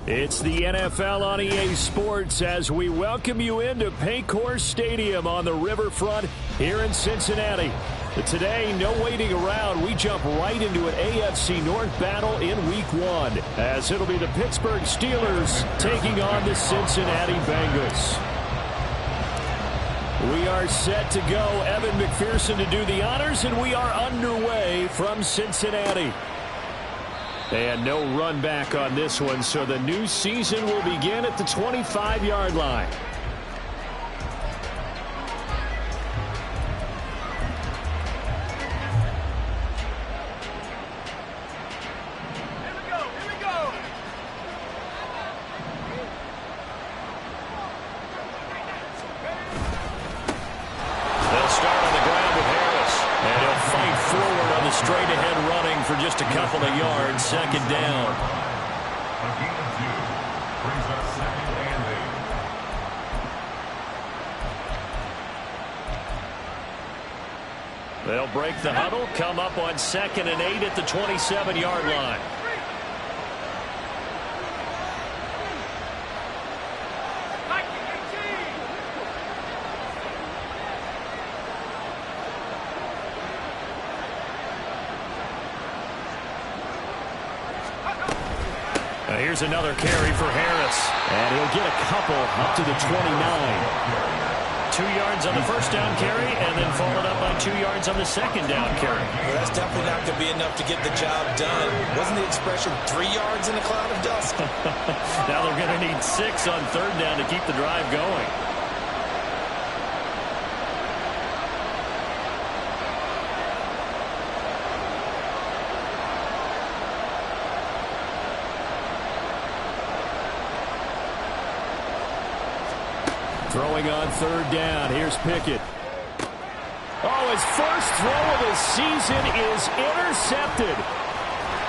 It's the NFL on EA Sports as we welcome you into Paycor Stadium on the riverfront here in Cincinnati. But today, no waiting around. We jump right into an AFC North battle in Week 1 as it'll be the Pittsburgh Steelers taking on the Cincinnati Bengals. We are set to go. Evan McPherson to do the honors, and we are underway from Cincinnati. And no run back on this one, so the new season will begin at the 25-yard line. They'll start on the ground with Harris, and he'll fight forward on the straight-ahead running for just a couple of yards. Second down. They'll break the huddle, come up on 2nd and 8 at the 27-yard line. Here's another carry for Harris, and he'll get a couple up to the 29. 2 yards on the first down carry, and then followed up by 2 yards on the second down carry. Well, that's definitely not going to be enough to get the job done. Wasn't the expression 3 yards in a cloud of dust? Now they're going to need 6 on third down to keep the drive going. Throwing on third down. Here's Pickett. Oh, his first throw of the season is intercepted.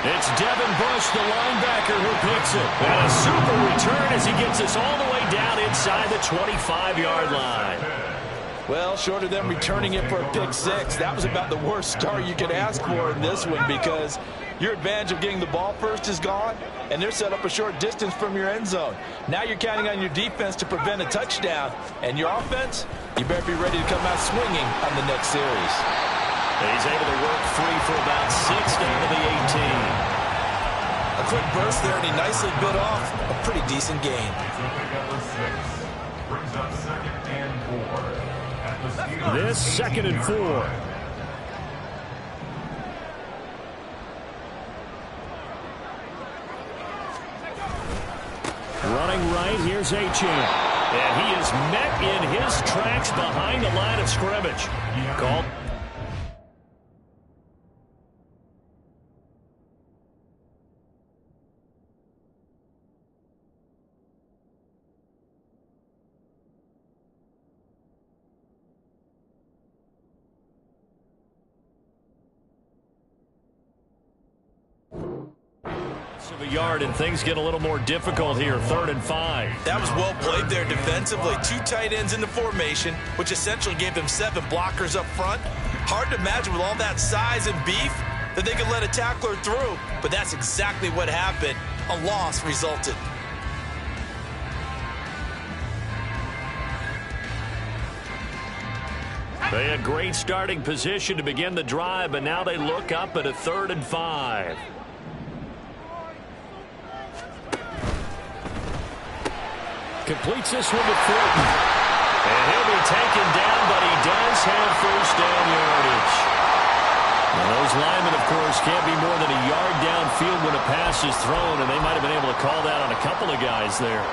It's Devin Bush, the linebacker, who picks it. And a super return as he gets us all the way down inside the 25-yard line. Well, short of them returning it for a pick six, that was about the worst start you could ask for in this one because your advantage of getting the ball first is gone, and they're set up a short distance from your end zone. Now you're counting on your defense to prevent a touchdown, and your offense, you better be ready to come out swinging on the next series. He's able to work free for about 6 down to the 18. A quick burst there, and he nicely bit off a pretty decent gain. Brings up 2nd and 4. This 2nd and 4. Running right, here's Achane. And he is met in his tracks behind the line of scrimmage. Called. Of a yard, and things get a little more difficult here. 3rd and 5. That was well played there defensively. 2 tight ends in the formation, which essentially gave them 7 blockers up front. Hard to imagine with all that size and beef that they could let a tackler through, but that's exactly what happened. A loss resulted. They had great starting position to begin the drive, but now they look up at a 3rd and 5. Completes this one to Fulton. And he'll be taken down, but he does have first down yardage. And those linemen, of course, can't be more than a yard downfield when a pass is thrown, and they might have been able to call that on a couple of guys there.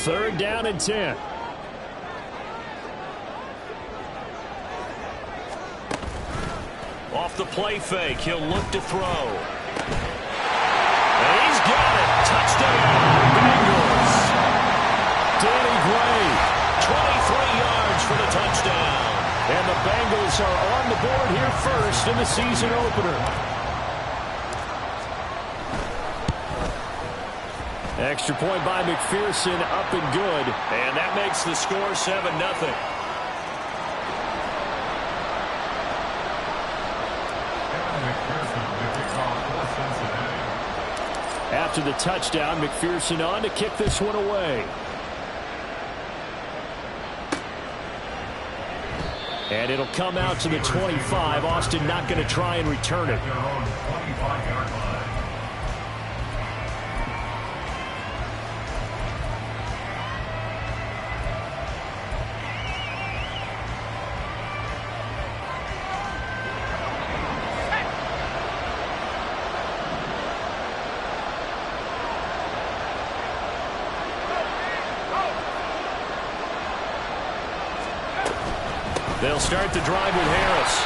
Third down and 10. Off the play fake, he'll look to throw. And he's got it. Touchdown, Bengals. Danny Gray, 23 yards for the touchdown. And the Bengals are on the board here first in the season opener. Extra point by McPherson, up and good. And that makes the score 7-0. After the touchdown, McPherson on to kick this one away. And it'll come out to the 25. Austin not going to try and return it. They'll start the drive with Harris.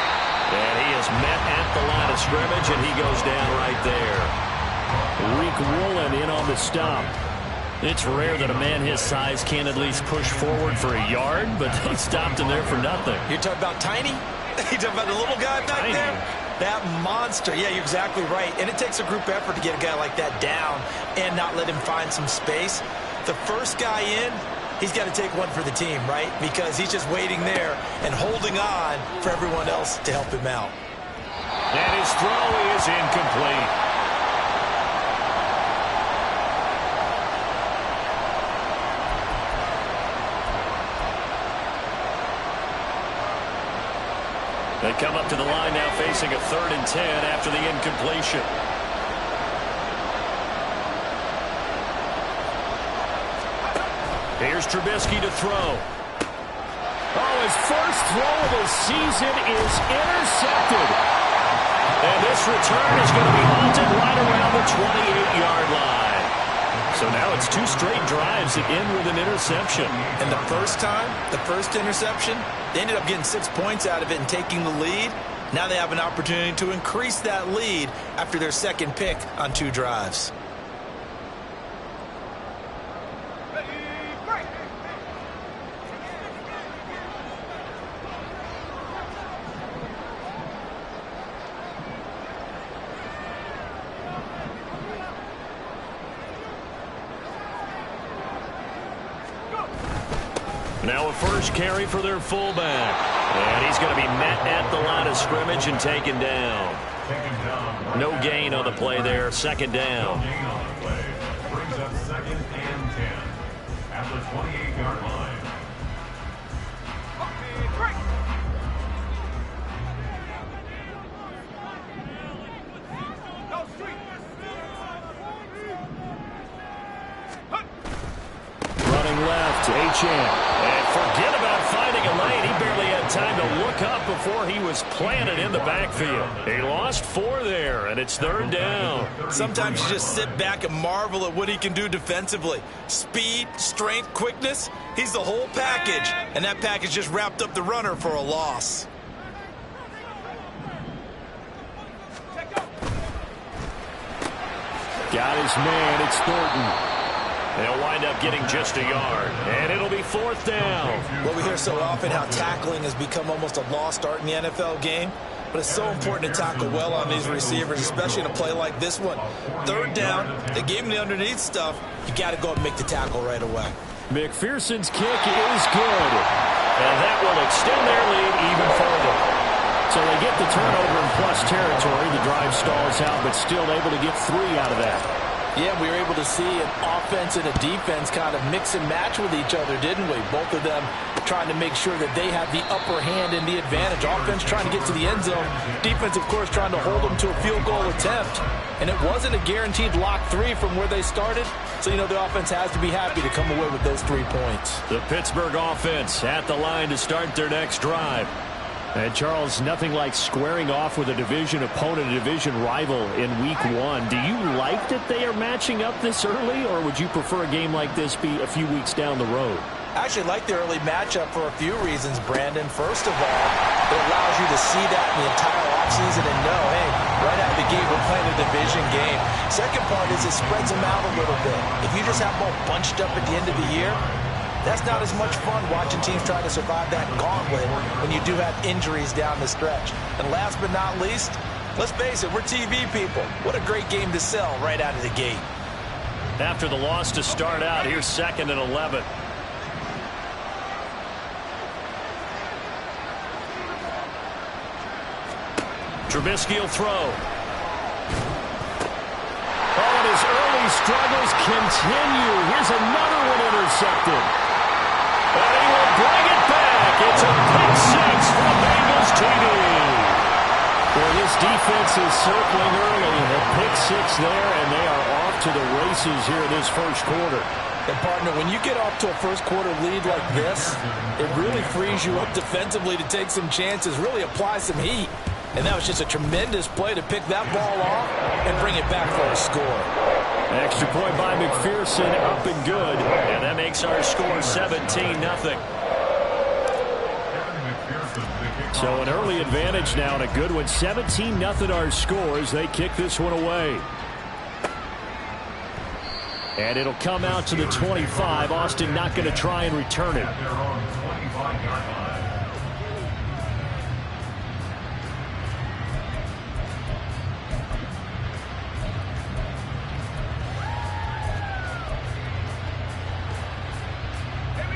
And he is met at the line of scrimmage, and he goes down right there. Reek Woolen in on the stop. It's rare that a man his size can at least push forward for a yard, but they stopped him there for nothing. You're talking about tiny? You're talking about the little guy back Tiny. there? That monster. Yeah, you're exactly right. And it takes a group effort to get a guy like that down and not let him find some space. The first guy in, he's got to take one for the team, right? Because he's just waiting there and holding on for everyone else to help him out. And his throw is incomplete. They come up to the line now facing a 3rd and 10 after the incompletion. Here's Trubisky to throw. Oh, his first throw of the season is intercepted. And this return is going to be halted right around the 28-yard line. So now it's 2 straight drives that end with an interception. And the first time, the first interception, they ended up getting 6 points out of it and taking the lead. Now they have an opportunity to increase that lead after their second pick on 2 drives. Now a first carry for their fullback. And he's going to be met at the line of scrimmage and taken down. No gain on the play there. 2nd down. Brings up 2nd and 10 at the 28-yard line. Running left, Achane. And forget about finding a lane. He barely had time to look up before he was planted in the backfield. He lost 4 there, and it's 3rd down. Sometimes you just sit back and marvel at what he can do defensively. Speed, strength, quickness. He's the whole package. And that package just wrapped up the runner for a loss. Got his man. It's Thornton. They'll wind up getting just a yard. And it'll be 4th down. Well, we hear so often how tackling has become almost a lost art in the NFL game. But it's so important to tackle well on these receivers, especially in a play like this one. 3rd down, they gave him the underneath stuff. You got to go and make the tackle right away. McPherson's kick is good. And that will extend their lead even further. So they get the turnover in plus territory. The drive stalls out, but still able to get 3 out of that. Yeah, we were able to see an offense and a defense kind of mix and match with each other, didn't we? Both of them trying to make sure that they have the upper hand and the advantage. Offense trying to get to the end zone. Defense, of course, trying to hold them to a field goal attempt. And it wasn't a guaranteed lock 3 from where they started. So, you know, the offense has to be happy to come away with those 3 points. The Pittsburgh offense at the line to start their next drive. And Charles, nothing like squaring off with a division opponent, a division rival in week 1. Do you like that they are matching up this early, or would you prefer a game like this be a few weeks down the road? I actually like the early matchup for a few reasons, Brandon. First of all, it allows you to see that in the entire offseason and know, hey, right out of the gate, we're playing a division game. Second part is it spreads them out a little bit. If you just have them all bunched up at the end of the year, that's not as much fun watching teams try to survive that gauntlet when you do have injuries down the stretch. And last but not least, let's face it, we're TV people. What a great game to sell right out of the gate. After the loss to start out, here's 2nd and 11. Trubisky will throw. Oh, and his early these struggles continue. Here's another one intercepted. And he will bring it back. It's a pick six for Bengals TD. Well, this defense is circling early. A pick six there, and they are off to the races here this first quarter. And, partner, when you get off to a first-quarter lead like this, it really frees you up defensively to take some chances, really apply some heat. And that was just a tremendous play to pick that ball off and bring it back for a score. Extra point by McPherson, up and good. And that makes our score 17-0. So an early advantage now and a good one. 17-0 our score as they kick this one away. And it'll come out to the 25. Austin not going to try and return it.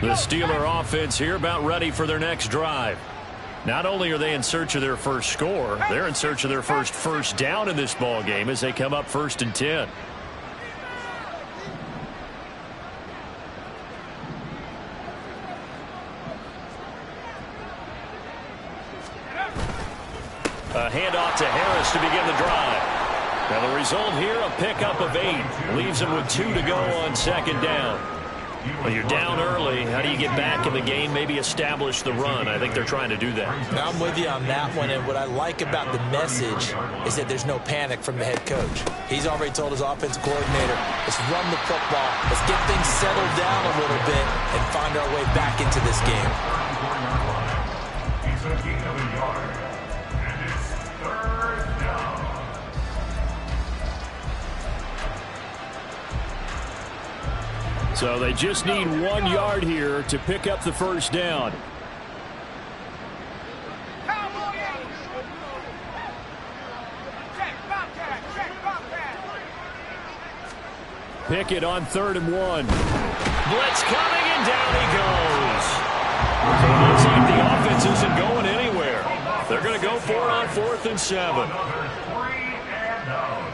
The Steeler offense here about ready for their next drive. Not only are they in search of their first score, they're in search of their first down in this ball game as they come up 1st and 10. A handoff to Harris to begin the drive. Now the result here, a pickup of 8. Leaves him with 2 to go on 2nd down. Well, you're down early. How do you get back in the game, maybe establish the run? I think they're trying to do that. I'm with you on that one, and what I like about the message is that there's no panic from the head coach. He's already told his offensive coordinator, let's run the football, let's get things settled down a little bit and find our way back into this game. He's a gain of a yard, and it's 3rd down. So they just need 1 yard here to pick up the first down. Pickett on 3rd and 1. Blitz coming, and down he goes. So it looks like the offense isn't going anywhere. They're going to go for it on 4th and 7. Another 3 and out.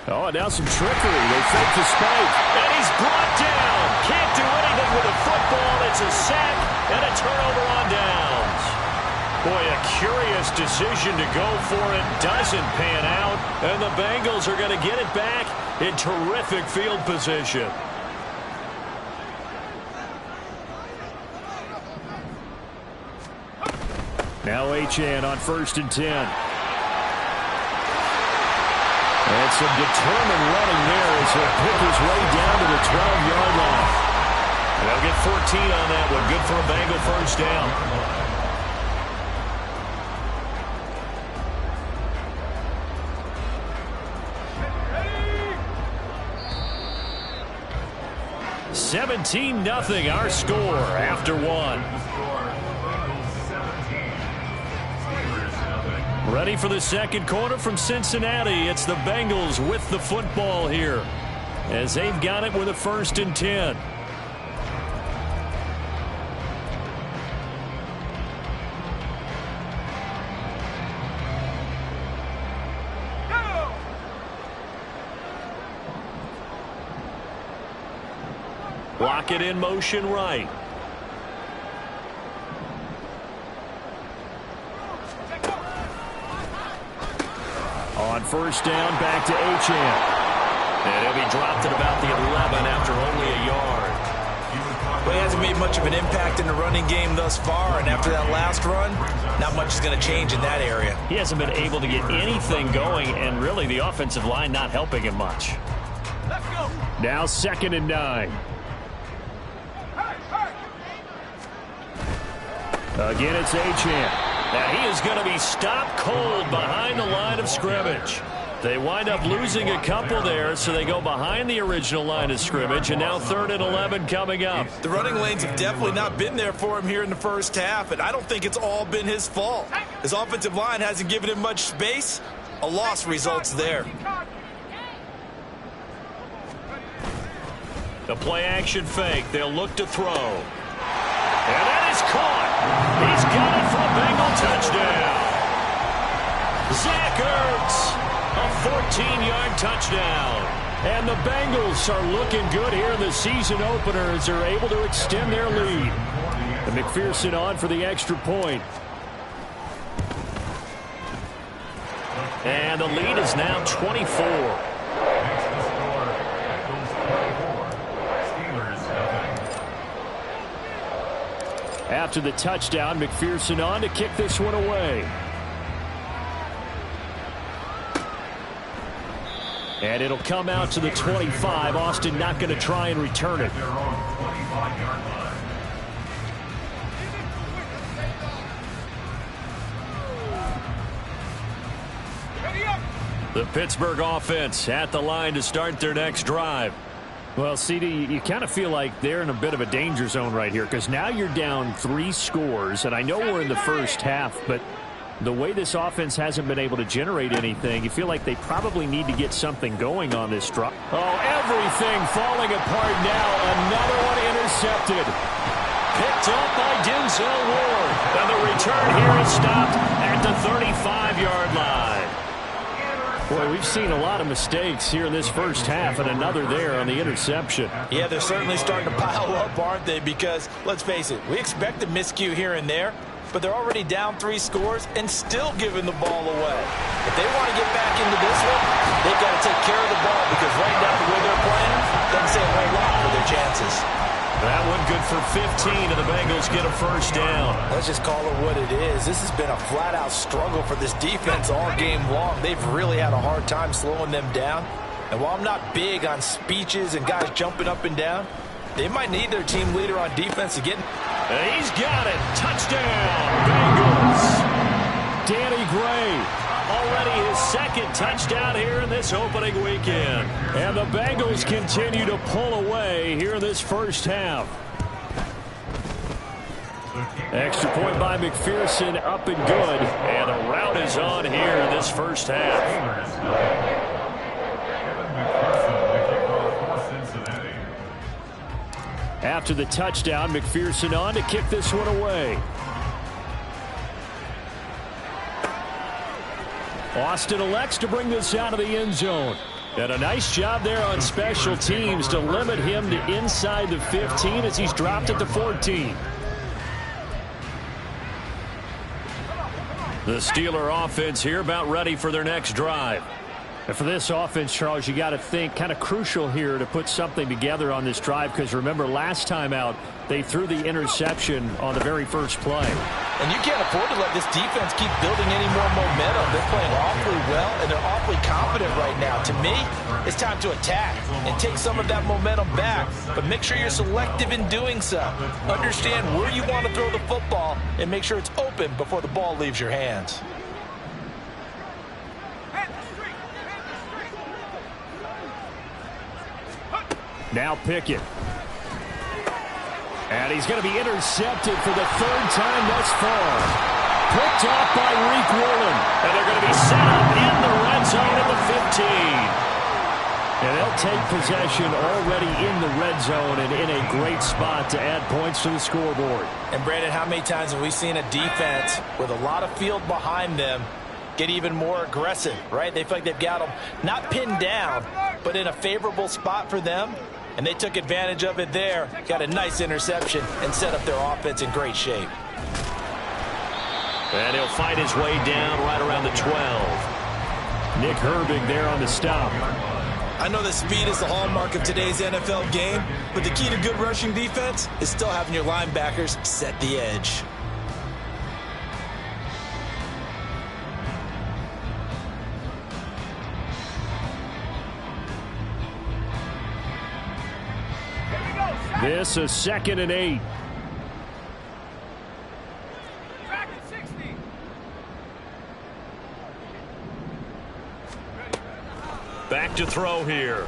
Oh, and now some trickery. They fake the spike. And he's brought down. Can't do anything with the football. It's a sack and a turnover on downs. Boy, a curious decision to go for it. Doesn't pan out. And the Bengals are going to get it back in terrific field position. Now Achane on 1st and 10. And some determined running there as he'll pick his way down to the 12-yard line. They'll get 14 on that one. Good for a Bengal first down. (17-0) our score after 1. Ready for the 2nd quarter from Cincinnati. It's the Bengals with the football here as they've got it with a 1st and 10. Lockett in motion right. On 1st down, back to Achane. And he'll be dropped at about the 11 after only a yard. Well, he hasn't made much of an impact in the running game thus far, and after that last run, not much is going to change in that area. He hasn't been able to get anything going, and really the offensive line not helping him much. Let's go. Now 2nd and 9. Again, it's Achane. Now he is going to be stopped cold behind the line of scrimmage. They wind up losing a couple there, so they go behind the original line of scrimmage, and now 3rd and 11 coming up. The running lanes have definitely not been there for him here in the first half, and I don't think it's all been his fault. His offensive line hasn't given him much space. A loss results there. The play action fake. They'll look to throw. And that is caught. He's got it for a Bengal touchdown. Zach Ertz, a 14-yard touchdown. And the Bengals are looking good here in the season opener as they're able to extend their lead. And McPherson on for the extra point. And the lead is now 24. After the touchdown, McPherson on to kick this one away. And it'll come out to the 25. Austin not going to try and return it. The Pittsburgh offense at the line to start their next drive. Well, CD, you kind of feel like they're in a bit of a danger zone right here because now you're down 3 scores, and I know we're in the first half, but the way this offense hasn't been able to generate anything, you feel like they probably need to get something going on this drive. Oh, everything falling apart now. Another one intercepted. Picked up by Denzel Ward. And the return here is stopped at the 35-yard line. Boy, we've seen a lot of mistakes here in this first half, and another there on the interception. Yeah, they're certainly starting to pile up, aren't they? Because, let's face it, we expect a miscue here and there, but they're already down 3 scores and still giving the ball away. If they want to get back into this one, they've got to take care of the ball because right now the way they're playing doesn't say a whole lot for their chances. That one good for 15, and the Bengals get a first down. Let's just call it what it is. This has been a flat-out struggle for this defense all game long. They've really had a hard time slowing them down. And while I'm not big on speeches and guys jumping up and down, they might need their team leader on defense to get. And he's got it. Touchdown, Bengals. Danny Gray, already his second touchdown here in this opening weekend. And the Bengals continue to pull away here in this first half. Extra point by McPherson, up and good. And the route is on here in this first half. After the touchdown, McPherson on to kick this one away. Austin elects to bring this out of the end zone. And a nice job there on special teams to limit him to inside the 15 as he's dropped at the 14. The Steeler offense here about ready for their next drive. And for this offense, Charles, you got to think kind of crucial here to put something together on this drive because remember last time out they threw the interception on the very first play. And you can't afford to let this defense keep building any more momentum. They're playing awfully well and they're awfully confident right now. To me, it's time to attack and take some of that momentum back. But make sure you're selective in doing so. Understand where you want to throw the football and make sure it's open before the ball leaves your hands. Now Pickett. And he's going to be intercepted for the 3rd time thus far. Picked off by Reek Woolen. And they're going to be set up in the red zone at the 15. And they'll take possession already in the red zone and in a great spot to add points to the scoreboard. And Brandon, how many times have we seen a defense with a lot of field behind them get even more aggressive, right? They feel like they've got them not pinned down, but in a favorable spot for them. And they took advantage of it there, got a nice interception, and set up their offense in great shape. And he'll fight his way down right around the 12. Nick Herbig there on the stop. I know that speed is the hallmark of today's NFL game, but the key to good rushing defense is still having your linebackers set the edge. This is 2nd and 8. Back to throw here. And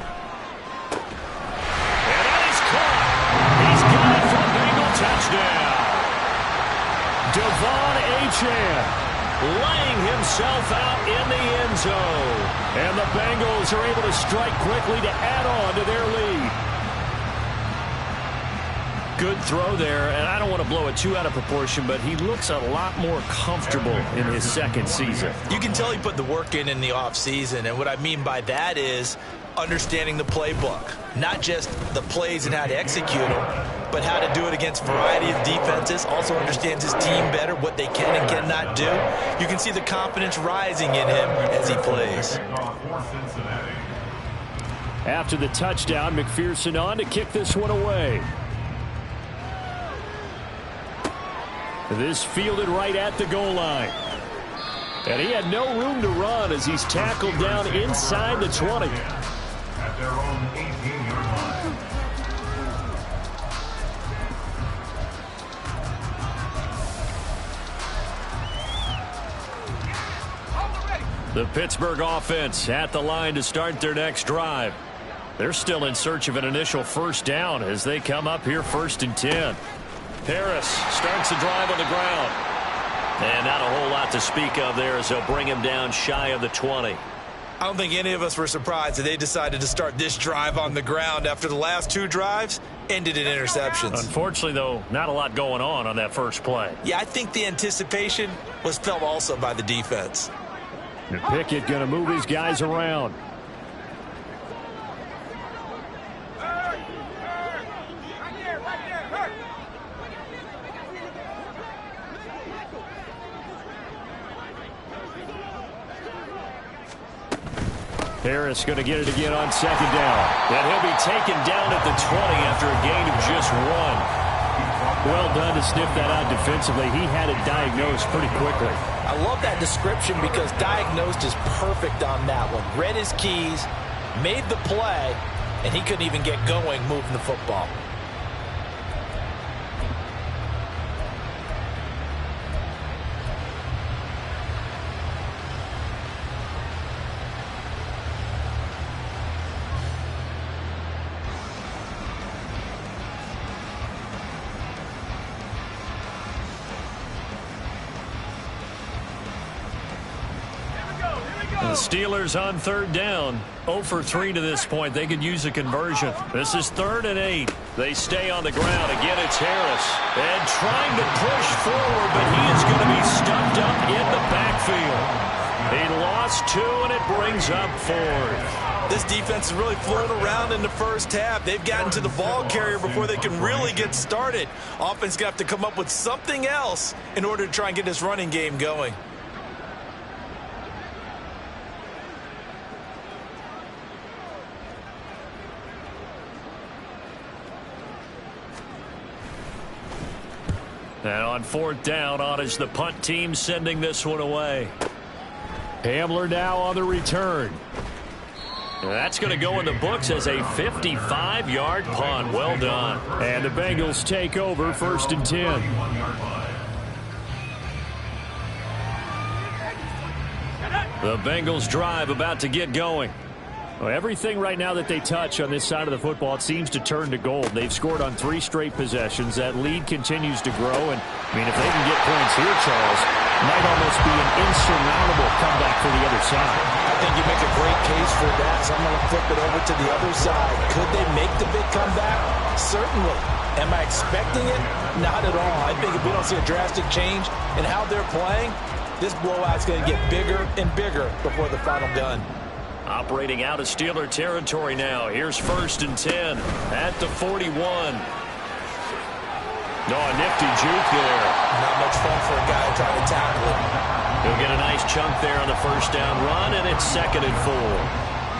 that is caught. He's got it for a Bengal touchdown. Devon Achane laying himself out in the end zone. And the Bengals are able to strike quickly to add on to their lead. Good throw there, and I don't want to blow it too out of proportion, but he looks a lot more comfortable in his second season. You can tell he put the work in the offseason, and what I mean by that is understanding the playbook. Not just the plays and how to execute them, but how to do it against a variety of defenses. Also understands his team better, what they can and cannot do. You can see the confidence rising in him as he plays. After the touchdown, McPherson on to kick this one away. This fielded right at the goal line. And he had no room to run as he's tackled down inside the 20. At their own 18-yard line. The Pittsburgh offense at the line to start their next drive. They're still in search of an initial first down as they come up here 1st and 10. Harris starts the drive on the ground. And not a whole lot to speak of there as they'll bring him down shy of the 20. I don't think any of us were surprised that they decided to start this drive on the ground after the last 2 drives ended in interceptions. Unfortunately, though, not a lot going on that first play. Yeah, I think the anticipation was felt also by the defense. And Pickett going to move his guys around. Harris going to get it again on 2nd down. And he'll be taken down at the 20 after a gain of just 1. Well done to sniff that out defensively. He had it diagnosed pretty quickly. I love that description because diagnosed is perfect on that one. Read his keys, made the play, and he couldn't even get going moving the football. The Steelers on 3rd down. 0 for 3 to this point. They could use a conversion. This is 3rd and 8. They stay on the ground. Again, it's Harris. And trying to push forward, but he is going to be stuffed up in the backfield. He lost 2, and it brings up 4th. This defense is really flown around in the first half. They've gotten to the ball carrier before they can really get started. Offense going to have to come up with something else in order to try and get this running game going. And on 4th down, on is the punt team sending this one away. Hamler now on the return. And that's going to go in the books as a 55-yard punt. Well done. And the Bengals take over 1st and 10. The Bengals drive about to get going. Well, everything right now that they touch on this side of the football, it seems to turn to gold. They've scored on 3 straight possessions. That lead continues to grow. And, I mean, if they can get points here, Charles, it might almost be an insurmountable comeback for the other side. I think you make a great case for that. So I'm going to flip it over to the other side. Could they make the big comeback? Certainly. Am I expecting it? Not at all. I think if we don't see a drastic change in how they're playing, this blowout's going to get bigger and bigger before the final gun. Operating out of Steeler territory now. Here's 1st and 10 at the 41. No, a nifty juke there. Not much fun for a guy trying to tackle it. He'll get a nice chunk there on the 1st down run, and it's 2nd and 4.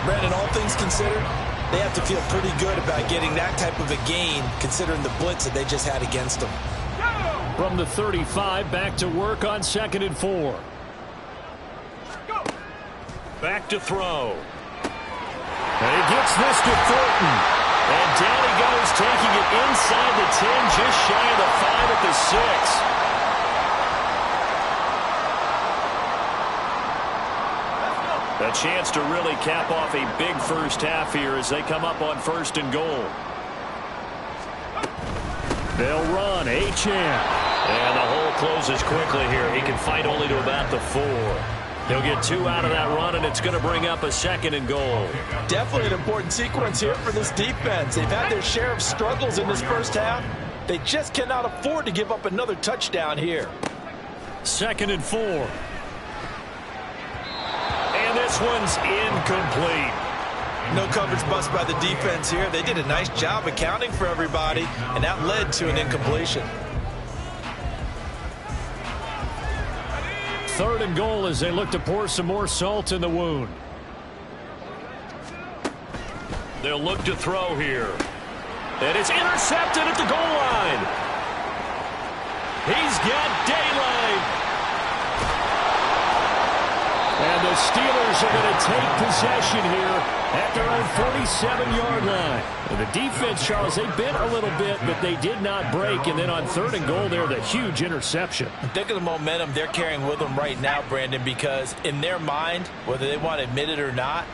Brandon, all things considered, they have to feel pretty good about getting that type of a gain considering the blitz that they just had against them. From the 35, back to work on 2nd and 4. Back to throw. And he gets this to Thornton. And down he goes, taking it inside the 10, just shy of the 5 at the 6. A chance to really cap off a big first half here as they come up on 1st and goal. They'll run, H.M. And the hole closes quickly here. He can fight only to about the 4. He'll get 2 out of that run, and it's going to bring up a 2nd and goal. Definitely an important sequence here for this defense. They've had their share of struggles in this first half, They just cannot afford to give up another touchdown here. 2nd and 4. And this one's incomplete. No coverage bust by the defense here. They did a nice job accounting for everybody, and that led to an incompletion. 3rd and goal as they look to pour some more salt in the wound. They'll look to throw here. And it's intercepted at the goal line. He's got daylight. And the Steelers are going to take possession here at their own 47-yard line. And the defense, Charles, they bent a little bit, but they did not break. And then on 3rd and goal there, the huge interception. Think of the momentum they're carrying with them right now, Brandon, because in their mind, whether they want to admit it or not,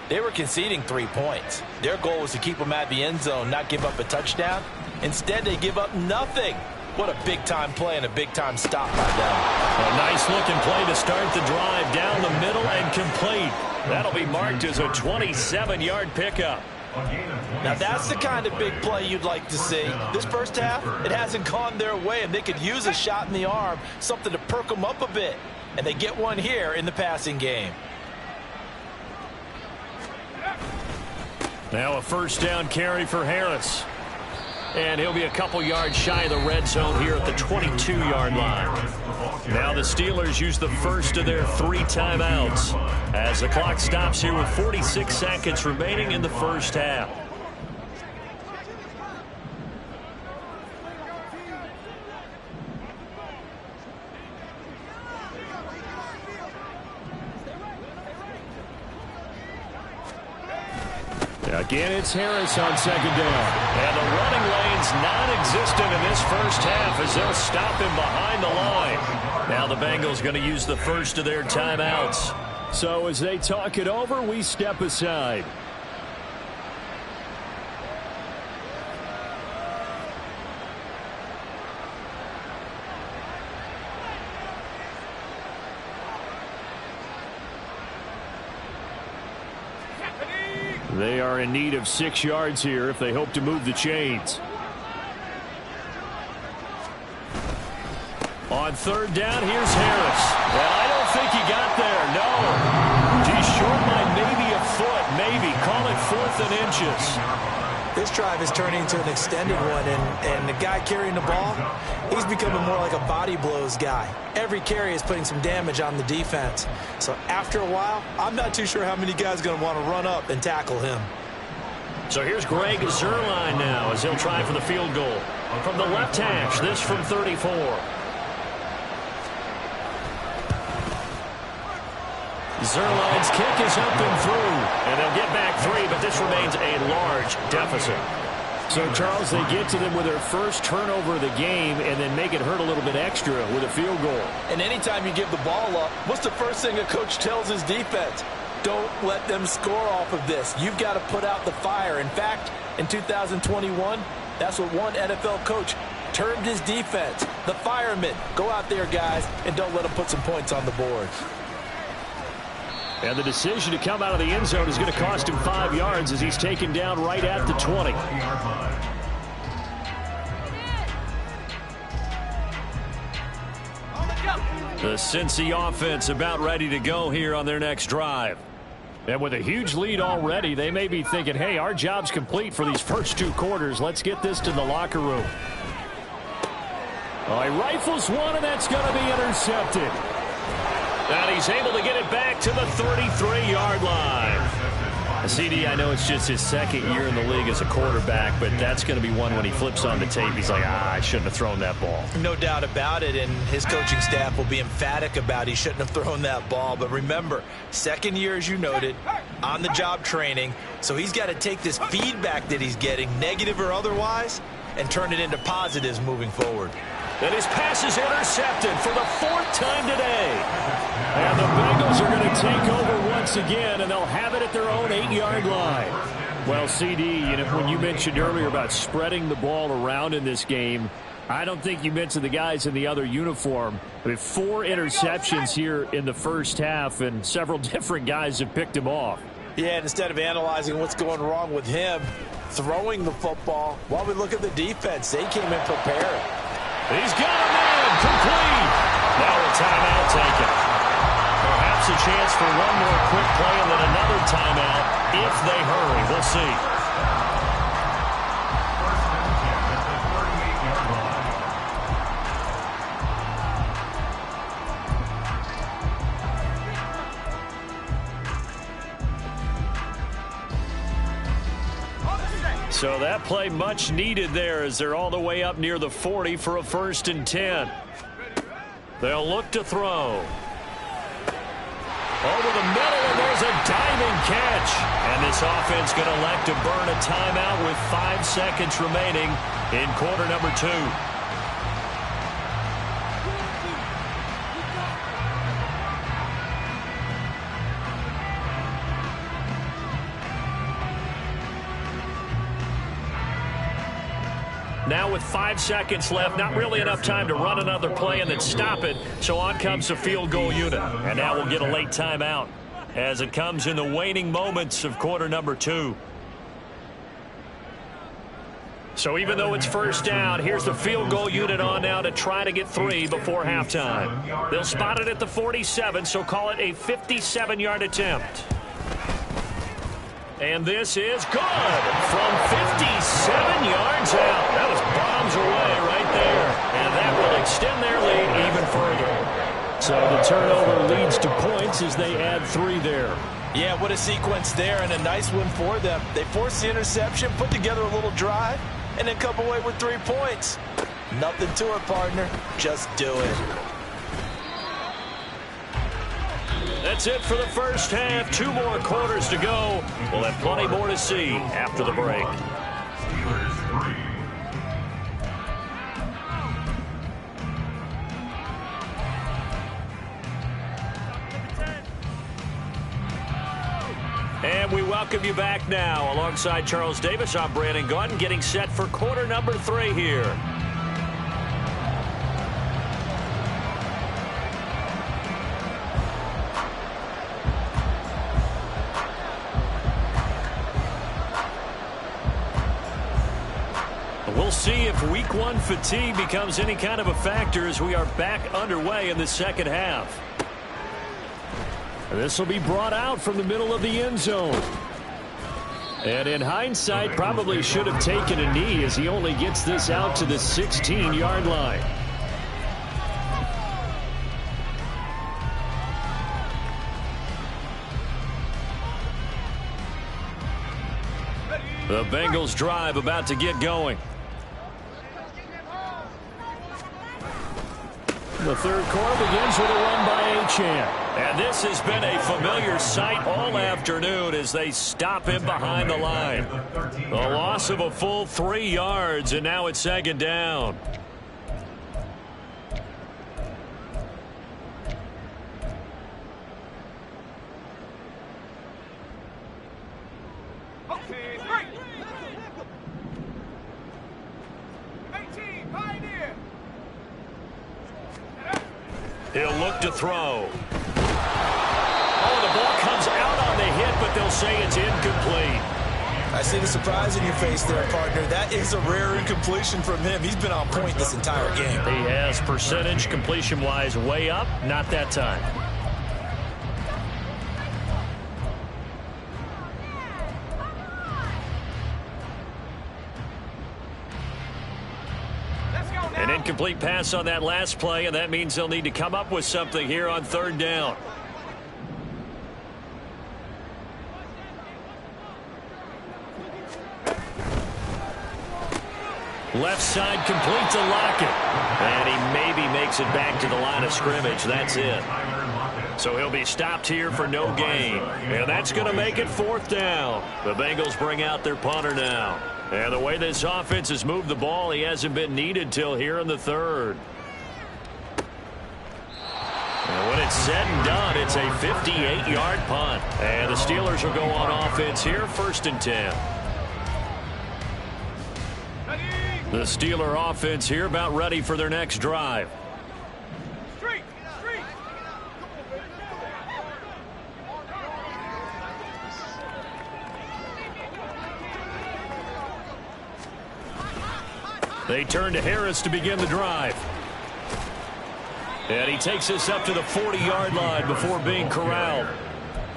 they were conceding 3 points. Their goal was to keep them at the end zone, not give up a touchdown. Instead, they give up nothing. What a big-time play and a big-time stop by them. A nice-looking play to start the drive down the middle and complete. That'll be marked as a 27-yard pickup. Now, that's the kind of big play you'd like to see. This first half, it hasn't gone their way, and they could use a shot in the arm, something to perk them up a bit. And they get one here in the passing game. Now a 1st down carry for Harris. And he'll be a couple yards shy of the red zone here at the 22-yard line. Now the Steelers use the first of their 3 timeouts as the clock stops here with 46 seconds remaining in the first half. Again, it's Harris on 2nd down. And the running lane's non-existent in this first half as they'll stop him behind the line. Now the Bengals going to use the first of their timeouts. So as they talk it over, we step aside. They are in need of 6 yards here if they hope to move the chains. On 3rd down, here's Harris. Well, I don't think he got there. No. He's short by maybe a foot. Maybe. Call it 4th and inches. This drive is turning into an extended one, and the guy carrying the ball, he's becoming more like a body blows guy. Every carry is putting some damage on the defense. So after a while, I'm not too sure how many guys are going to want to run up and tackle him. So here's Greg Zuerlein now as he'll try for the field goal. From the left hash, this from 34. Zuerlein's kick is up and through, and they'll get back 3, but this remains a large deficit. So, Charles, they get to them with their first turnover of the game and then make it hurt a little bit extra with a field goal. And anytime you give the ball up, what's the first thing a coach tells his defense? Don't let them score off of this. You've got to put out the fire. In fact, in 2021, that's what one NFL coach termed his defense, the firemen. Go out there, guys, and don't let them put some points on the board. And the decision to come out of the end zone is going to cost him 5 yards as he's taken down right at the 20. The Cincy offense about ready to go here on their next drive. And with a huge lead already, they may be thinking, hey, our job's complete for these first 2 quarters. Let's get this to the locker room. Oh, he rifles one, and that's going to be intercepted. And he's able to get it back to the 33-yard line. CD, I know it's just his 2nd year in the league as a quarterback, but that's going to be one when he flips on the tape. He's like, I shouldn't have thrown that ball. No doubt about it, and his coaching staff will be emphatic about he shouldn't have thrown that ball. But remember, 2nd year, as you noted, on-the-job training, so he's got to take this feedback that he's getting, negative or otherwise, and turn it into positives moving forward. And his pass is intercepted for the 4th time today. And the Bengals are going to take over once again, and they'll have it at their own 8-yard line. Well, CD, when you mentioned earlier about spreading the ball around in this game, I don't think you mentioned the guys in the other uniform. I mean, 4 interceptions here in the first half, and several different guys have picked him off. Yeah, and instead of analyzing what's going wrong with him throwing the football, while we look at the defense, they came in prepared. He's got a man complete. Now a timeout taken. Perhaps a chance for one more quick play and then another timeout if they hurry. We'll see. So that play much needed there as they're all the way up near the 40 for a 1st and 10. They'll look to throw. Over the middle, and there's a diving catch. And this offense going to elect to burn a timeout with 5 seconds remaining in quarter number 2. Now with 5 seconds left, not really enough time to run another play and then stop it. So on comes the field goal unit. And now we'll get a late timeout as it comes in the waning moments of quarter number 2. So even though it's 1st down, here's the field goal unit on now to try to get 3 before halftime. They'll spot it at the 47, so call it a 57-yard attempt. And this is good from 57 yards out. That was bombs away right there. And that will extend their lead even further. So the turnover leads to points as they add 3 there. Yeah, what a sequence there and a nice win for them. They forced the interception, put together a little drive, and then come away with 3 points. Nothing to it, partner. Just do it. That's it for the 1st half. 2 more quarters to go. We'll have plenty more to see after the break. Steelers 3. And we welcome you back now. Alongside Charles Davis, I'm Brandon Gaudin, getting set for quarter number 3 here. We'll see if week 1 fatigue becomes any kind of a factor as we are back underway in the 2nd half. And this will be brought out from the middle of the end zone. And in hindsight, probably should have taken a knee as he only gets this out to the 16-yard line. The Bengals drive about to get going. The 3rd quarter begins with a run by Achane. And this has been a familiar sight all afternoon as they stop him behind the line. The loss of a full 3 yards, and now it's 2nd down. He'll look to throw. Oh, the ball comes out on the hit, but they'll say it's incomplete. I see the surprise in your face there, partner. That is a rare incompletion from him. He's been on point this entire game. He has percentage completion-wise way up, not that time. An incomplete pass on that last play, and that means they'll need to come up with something here on 3rd down. Left side complete to Lockett. And he maybe makes it back to the line of scrimmage. That's it. So he'll be stopped here for no gain. And that's going to make it 4th down. The Bengals bring out their punter now. And the way this offense has moved the ball, he hasn't been needed till here in the 3rd. And when it's said and done, it's a 58-yard punt. And the Steelers will go on offense here, 1st and 10. The Steeler offense here about ready for their next drive. They turn to Harris to begin the drive. And he takes us up to the 40-yard line before being corralled.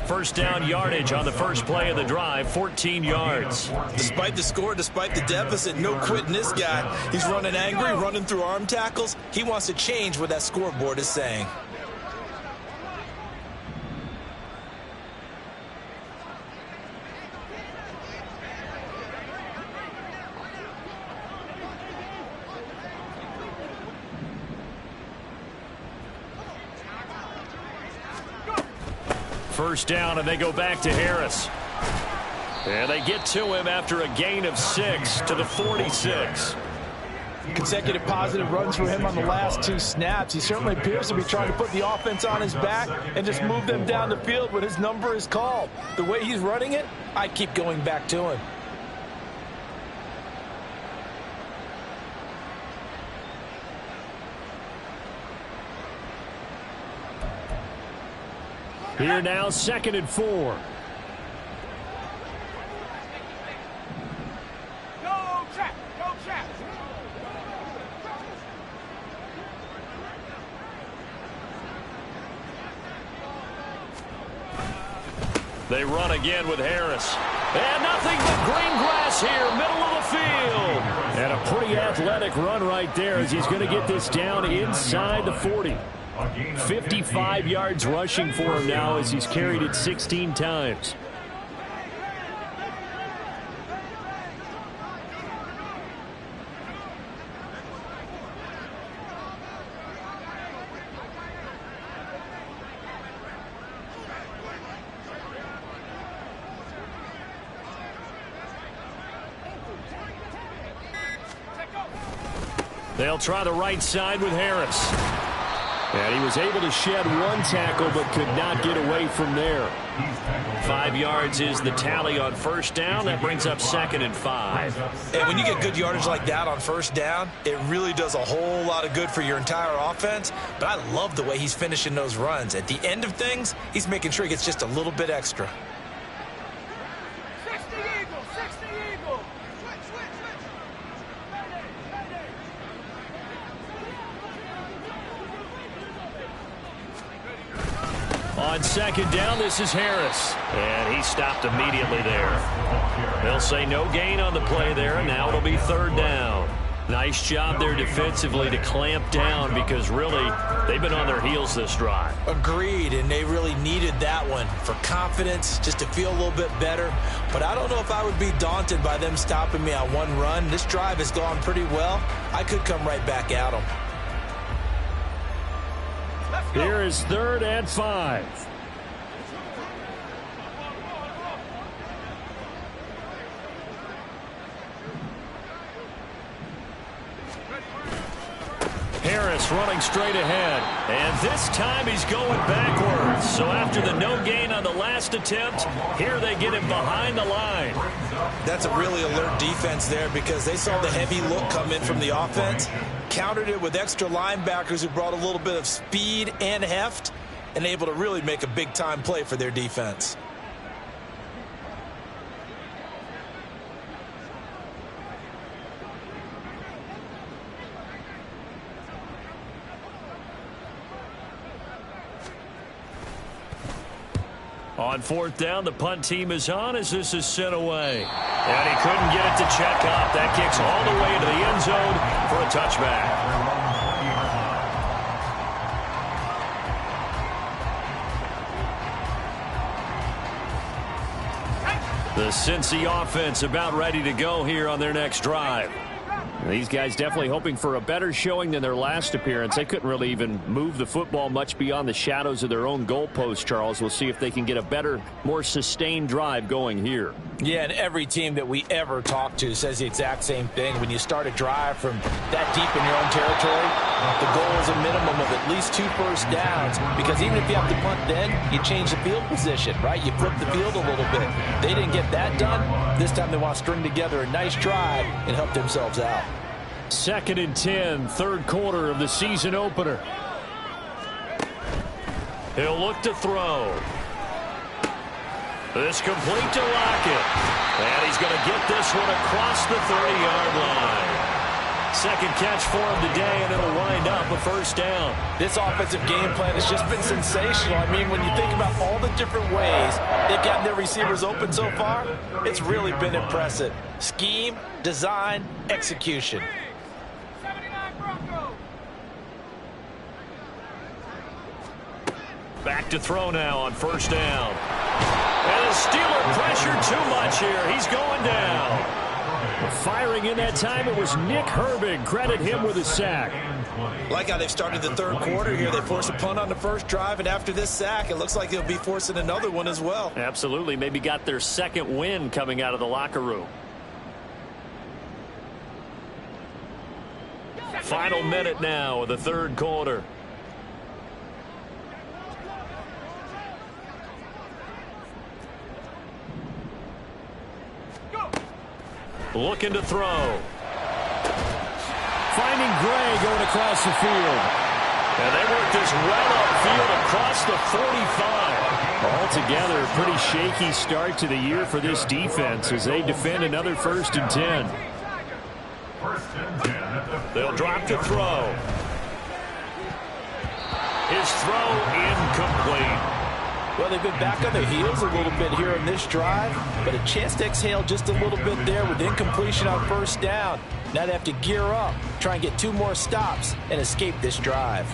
First down yardage on the first play of the drive, 14 yards. Despite the score, despite the deficit, no quitting this guy. He's running angry, running through arm tackles. He wants to change what that scoreboard is saying. First down, and they go back to Harris. And they get to him after a gain of 6 to the 46. Consecutive positive runs for him on the last 2 snaps. He certainly appears to be trying to put the offense on his back and just move them down the field when his number is called. The way he's running it, I keep going back to him. Here now, 2nd and 4. They run again with Harris. And nothing but green grass here, middle of the field. And a pretty athletic run right there as he's going to get this down inside the 40. 55 yards rushing for him now as he's carried it 16 times. They'll try the right side with Harris. And he was able to shed 1 tackle but could not get away from there. 5 yards is the tally on first down. That brings up 2nd and 5. And when you get good yardage like that on first down, it really does a whole lot of good for your entire offense. But I love the way he's finishing those runs. At the end of things, he's making sure he gets just a little bit extra. On 2nd down, this is Harris. And he stopped immediately there. They'll say no gain on the play there, and now it'll be 3rd down. Nice job there defensively to clamp down because really they've been on their heels this drive. Agreed, and they really needed that one for confidence, just to feel a little bit better. But I don't know if I would be daunted by them stopping me on one run. This drive has gone pretty well. I could come right back at them. Here is 3rd and 5. Harris running straight ahead. And this time he's going backwards. So after the no gain on the last attempt, here they get him behind the line. That's a really alert defense there because they saw the heavy look come in from the offense, countered it with extra linebackers who brought a little bit of speed and heft, and able to really make a big-time play for their defense. On 4th down, the punt team is on as this is sent away. And he couldn't get it to check up. That kicks all the way into the end zone for a touchback. The Cincy offense about ready to go here on their next drive. These guys definitely hoping for a better showing than their last appearance. They couldn't really even move the football much beyond the shadows of their own goalpost, Charles. We'll see if they can get a better, more sustained drive going here. Yeah, and every team that we ever talk to says the exact same thing. When you start a drive from that deep in your own territory, the goal is a minimum of at least 2 first downs, because even if you have to punt then, you change the field position, right? You flip the field a little bit. They didn't get that done. This time they want to string together a nice drive and help themselves out. 2nd and 10, 3rd quarter of the season opener. He'll look to throw. This complete to Lockett. And he's going to get this one across the 30-yard line. Second catch for him today, and it'll wind up a first down. This offensive game plan has just been sensational. I mean, when you think about all the different ways they've gotten their receivers open so far, it's really been impressive. Scheme, design, execution. Back to throw now on first down. And the Steeler pressure too much here. He's going down. Firing in that time, it was Nick Herbig. Credit him with a sack. Like how they've started the third quarter here. They forced a punt on the first drive, and after this sack, it looks like they'll be forcing another one as well. Absolutely. Maybe got their second win coming out of the locker room. Final minute now of the third quarter. Looking to throw. Finding Gray going across the field. And they work this well upfield across the 45. Altogether, a pretty shaky start to the year for this defense as they defend another 1st and 10. They'll drop to throw. His throw incomplete. Well, they've been back on their heels a little bit here in this drive, but a chance to exhale just a little bit there with incompletion on first down. Now they have to gear up, try and get 2 more stops, and escape this drive.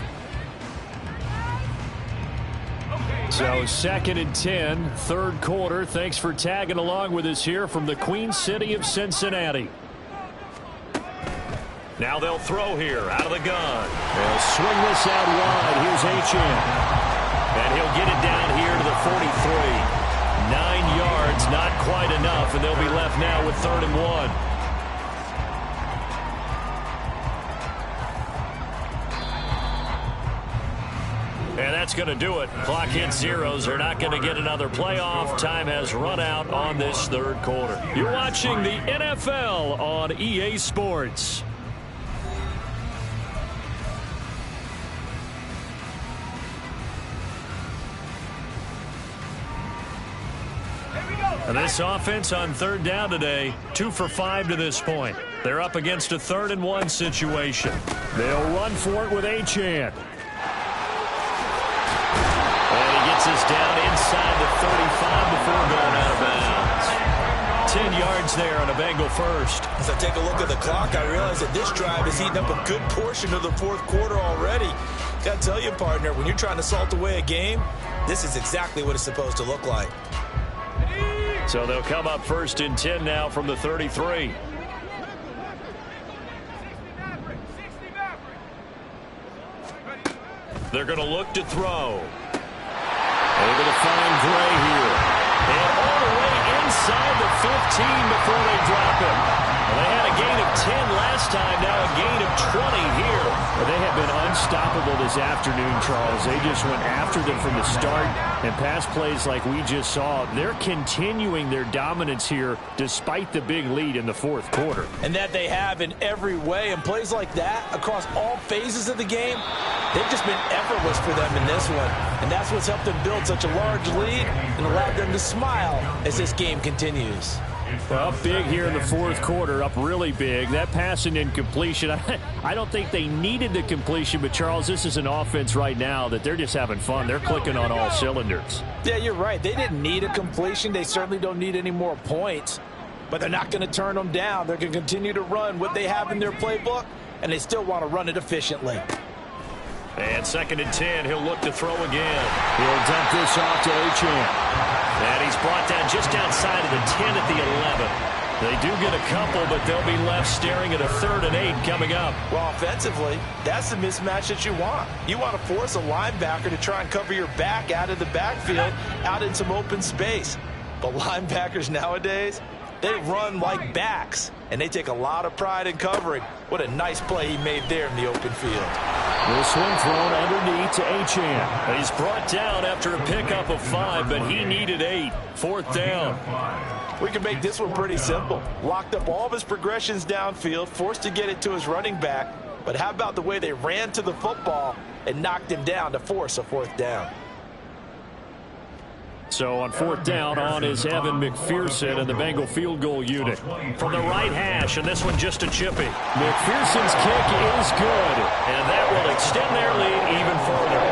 So 2nd and 10, third quarter. Thanks for tagging along with us here from the Queen City of Cincinnati. Now they'll throw here out of the gun. They'll swing this out wide. Here's Achane. And he'll get it down here to the 43. 9 yards, not quite enough, and they'll be left now with 3rd and 1. And that's going to do it. Clock hits zeros. They're not going to get another playoff. Time has run out on this third quarter. You're watching the NFL on EA Sports. And this offense on 3rd down today, 2 for 5 to this point. They're up against a 3rd and 1 situation. They'll run for it with Achane. And he gets us down inside the 35 before going out of bounds. 10 yards there on a Bengal first. As I take a look at the clock, I realize that this drive is eating up a good portion of the 4th quarter already. Got to tell you, partner, when you're trying to salt away a game, this is exactly what it's supposed to look like. So they'll come up 1st and 10 now from the 33. They're going to look to throw. Able to find Gray here. And all the way inside the 15 before they drop him. Well, they had a gain of 10 last time, now a gain of 20 here. Well, they have been unstoppable this afternoon, Charles. They just went after them from the start, and pass plays like we just saw. They're continuing their dominance here despite the big lead in the 4th quarter. And that they have in every way. And plays like that across all phases of the game, they've just been effortless for them in this one. And that's what's helped them build such a large lead and allowed them to smile as this game continues. Well, up big here in the 4th quarter, up really big. That pass and incompletion, I don't think they needed the completion, but Charles, this is an offense right now that they're just having fun. They're clicking on all cylinders. Yeah, you're right. They didn't need a completion. They certainly don't need any more points, but they're not going to turn them down. They're going to continue to run what they have in their playbook, and they still want to run it efficiently. And 2nd and 10, he'll look to throw again. He'll dump this off to Achane. And he's brought down just outside of the 10 at the 11. They do get a couple, but they'll be left staring at a 3rd and 8 coming up. Well, offensively, that's the mismatch that you want. You want to force a linebacker to try and cover your back out of the backfield, out in some open space. But linebackers nowadays, they run like backs, and they take a lot of pride in covering. What a nice play he made there in the open field. This one thrown underneath to Achane. He's brought down after a pickup of 5, but he needed 8. 4th down. We can make this one pretty simple. Locked up all of his progressions downfield, forced to get it to his running back. But how about the way they ran to the football and knocked him down to force a 4th down? So on fourth down, on is Evan McPherson and the Bengal field goal unit. From the right hash, and this one just a chippy. McPherson's kick is good, and that will extend their lead even further.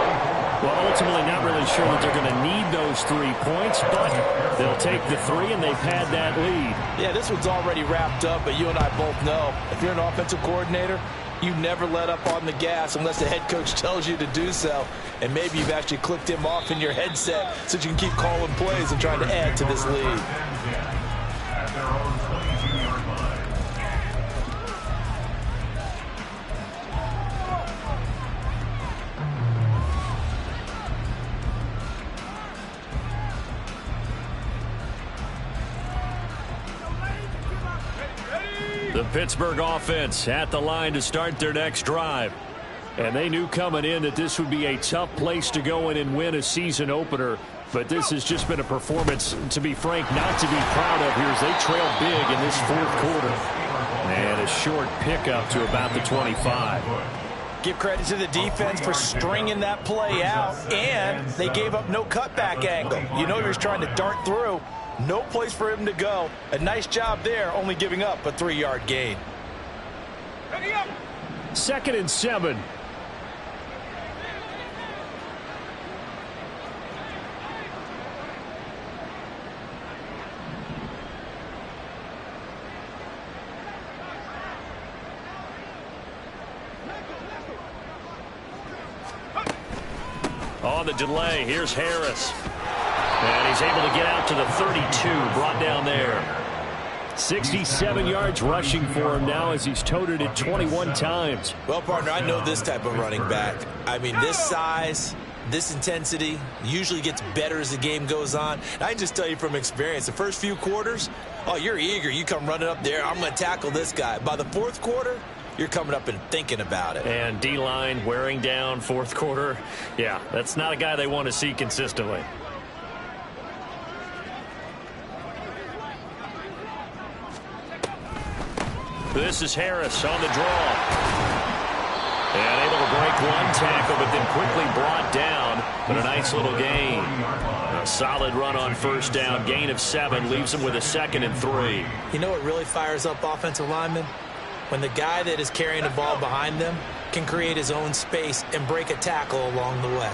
Well, ultimately not really sure that they're going to need those 3 points, but they'll take the 3, and they've had that lead. Yeah, this one's already wrapped up, but you and I both know if you're an offensive coordinator, you never let up on the gas unless the head coach tells you to do so. And maybe you've actually clicked him off in your headset so you can keep calling plays and trying to add to this lead. At their own 22-yard line. The Pittsburgh offense at the line to start their next drive. And they knew coming in that this would be a tough place to go in and win a season opener. But this has just been a performance, to be frank, not to be proud of here as they trail big in this fourth quarter. And a short pickup to about the 25. Give credit to the defense for stringing that play out, and they gave up no cutback angle. You know you're trying to dart through. No place for him to go. A nice job there, only giving up a 3-yard gain. Ready up. 2nd and 7. On the delay, here's Harris. And he's able to get out to the 32, brought down there. 67 yards rushing for him now as he's toted it 21 times. Well, partner, I know this type of running back. I mean, this size, this intensity usually gets better as the game goes on. And I can just tell you from experience, the first few quarters, oh, you're eager. You come running up there, I'm going to tackle this guy. By the fourth quarter, you're coming up and thinking about it. And D-line wearing down fourth quarter. Yeah, that's not a guy they want to see consistently. This is Harris on the draw. And able to break one tackle, but then quickly brought down. But a nice little gain. A solid run on first down. Gain of 7 leaves them with a 2nd and 3. You know what really fires up offensive linemen? When the guy that is carrying the ball behind them can create his own space and break a tackle along the way.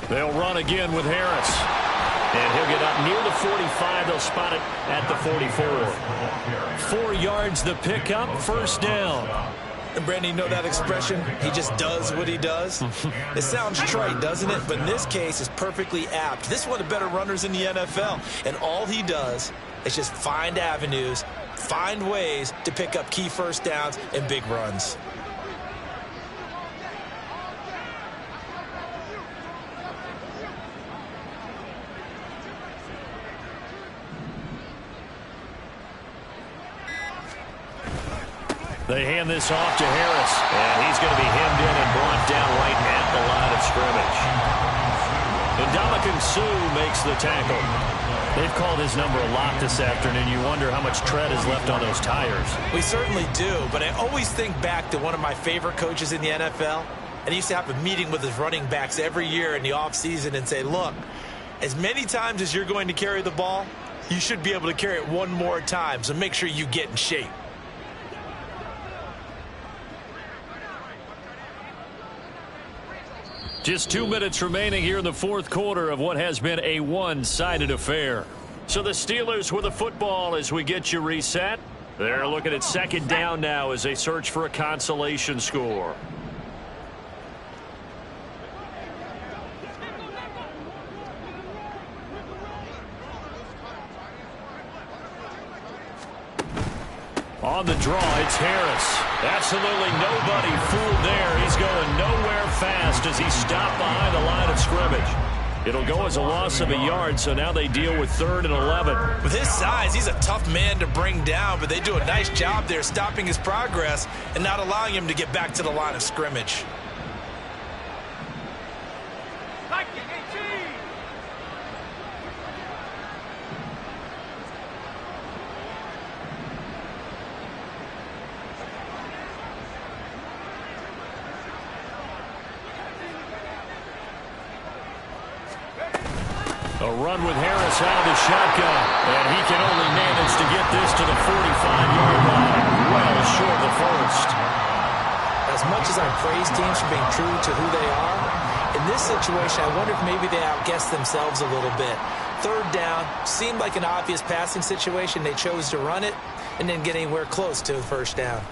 They'll run again with Harris. And he'll get up near the 45. They'll spot it at the 44. 4 yards the pickup, first down. And Brandon, you know that expression? He just does what he does. It sounds trite, doesn't it? But in this case, it's perfectly apt. This is one of the better runners in the NFL. And all he does is just find avenues, find ways to pick up key first downs and big runs. They hand this off to Harris, and he's going to be hemmed in and brought down right at the line of scrimmage. And Ndamukong Suh makes the tackle. They've called his number a lot this afternoon. You wonder how much tread is left on those tires. We certainly do, but I always think back to one of my favorite coaches in the NFL, and he used to have a meeting with his running backs every year in the offseason and say, look, as many times as you're going to carry the ball, you should be able to carry it one more time, so make sure you get in shape. Just 2 minutes remaining here in the fourth quarter of what has been a one-sided affair. So the Steelers with the football as we get you reset. They're looking at second down now as they search for a consolation score. On the draw, it's Harris. Absolutely nobody fooled there. He's going nowhere fast as he stopped behind the line of scrimmage. It'll go as a loss of a yard, so now they deal with 3rd and 11. With his size, he's a tough man to bring down, but they do a nice job there stopping his progress and not allowing him to get back to the line of scrimmage. A run with Harris out of the shotgun. And he can only manage to get this to the 45-yard line. Well short of the first. As much as I praise teams for being true to who they are, in this situation, I wonder if maybe they outguessed themselves a little bit. Third down, seemed like an obvious passing situation. They chose to run it and didn't get anywhere close to the first down.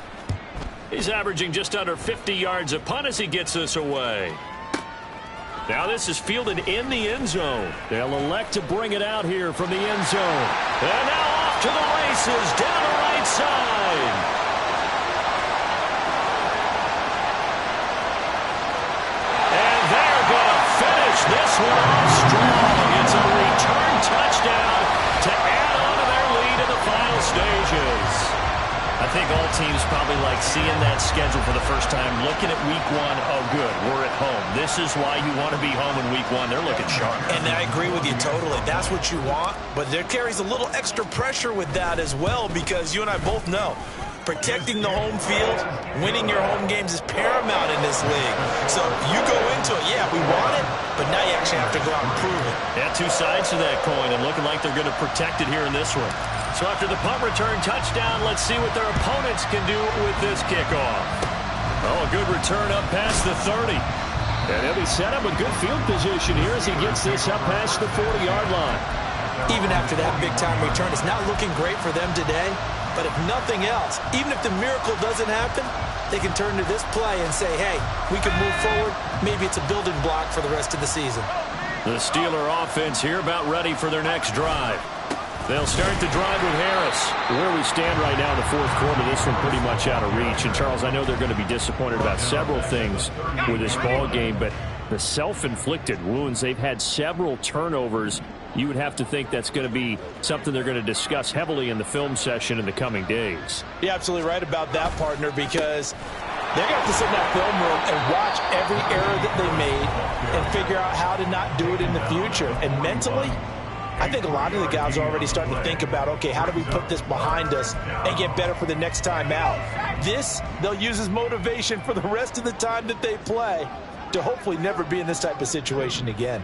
He's averaging just under 50 yards a punt as he gets this away. Now this is fielded in the end zone. They'll elect to bring it out here from the end zone. And now off to the races down the right side. And they're going to finish this one off strong. It's a return touchdown to add on to their lead in the final stages. I think all teams probably like seeing that schedule for the first time, looking at week one. Oh, good, we're at home. This is why you want to be home in week one. They're looking sharp. And I agree with you totally. That's what you want, but there carries a little extra pressure with that as well, because you and I both know protecting the home field, winning your home games is paramount in this league. So you go into it, yeah, we want it, but now you actually have to go out and prove it. Yeah, two sides to that coin, and looking like they're going to protect it here in this one. So after the punt return touchdown, let's see what their opponents can do with this kickoff. Oh, a good return up past the 30. And he'll be set up with good field position here as he gets this up past the 40-yard line. Even after that big-time return, it's not looking great for them today. But if nothing else, even if the miracle doesn't happen, they can turn to this play and say, hey, we can move forward. Maybe it's a building block for the rest of the season. The Steeler offense here about ready for their next drive. They'll start the drive with Harris. Where we stand right now in the fourth quarter, this one pretty much out of reach. And, Charles, I know they're going to be disappointed about several things with this ball game, but the self-inflicted wounds, they've had several turnovers. You would have to think that's going to be something they're going to discuss heavily in the film session in the coming days. You're absolutely right about that, partner, because they're going to have to sit in that film room and watch every error that they made and figure out how to not do it in the future. And mentally, I think a lot of the guys are already starting to think about, okay, how do we put this behind us and get better for the next time out? This, they'll use as motivation for the rest of the time that they play to hopefully never be in this type of situation again.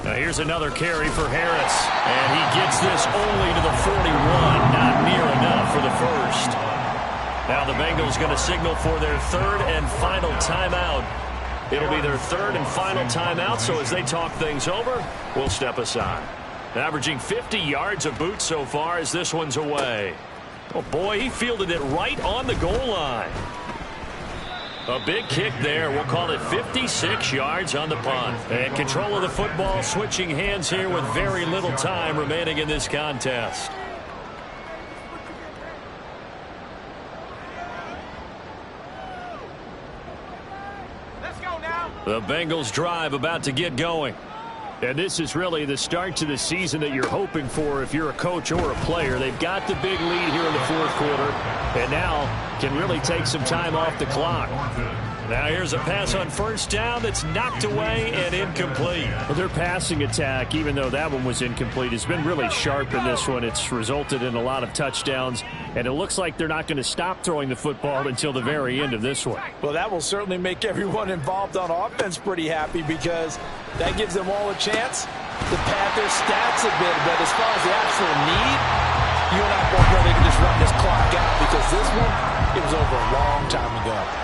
Now here's another carry for Harris, and he gets this only to the 41, not near enough for the first. Now the Bengals going to signal for their third and final timeout. It'll be their third and final timeout, so as they talk things over, we'll step aside. Averaging 50 yards a boot so far as this one's away. Oh boy, he fielded it right on the goal line. A big kick there. We'll call it 56 yards on the punt. And control of the football switching hands here with very little time remaining in this contest. Let's go now. The Bengals drive about to get going. And this is really the start to the season that you're hoping for if you're a coach or a player. They've got the big lead here in the fourth quarter, and now can really take some time off the clock. Now here's a pass on first down that's knocked away and incomplete. Well, their passing attack, even though that one was incomplete, has been really sharp in this one. It's resulted in a lot of touchdowns, and it looks like they're not going to stop throwing the football until the very end of this one. Well, that will certainly make everyone involved on offense pretty happy, because that gives them all a chance to pad their stats a bit. But as far as the actual need, you and I both know they can just run this clock out, because this one, it was over a long time ago.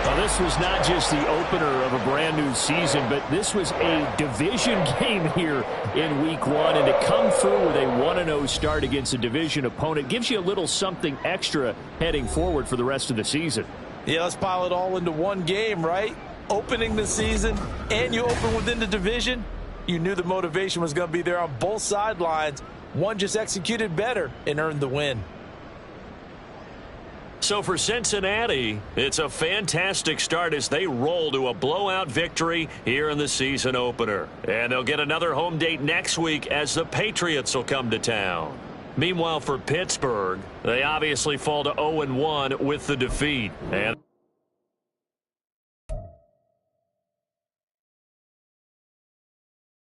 Well, this was not just the opener of a brand new season, but this was a division game here in week one. And to come through with a 1-0 start against a division opponent gives you a little something extra heading forward for the rest of the season. Yeah, let's pile it all into one game, right? Opening the season, and you open within the division. You knew the motivation was going to be there on both sidelines. One just executed better and earned the win. So for Cincinnati, it's a fantastic start as they roll to a blowout victory here in the season opener. And they'll get another home date next week as the Patriots will come to town. Meanwhile, for Pittsburgh, they obviously fall to 0-1 with the defeat. And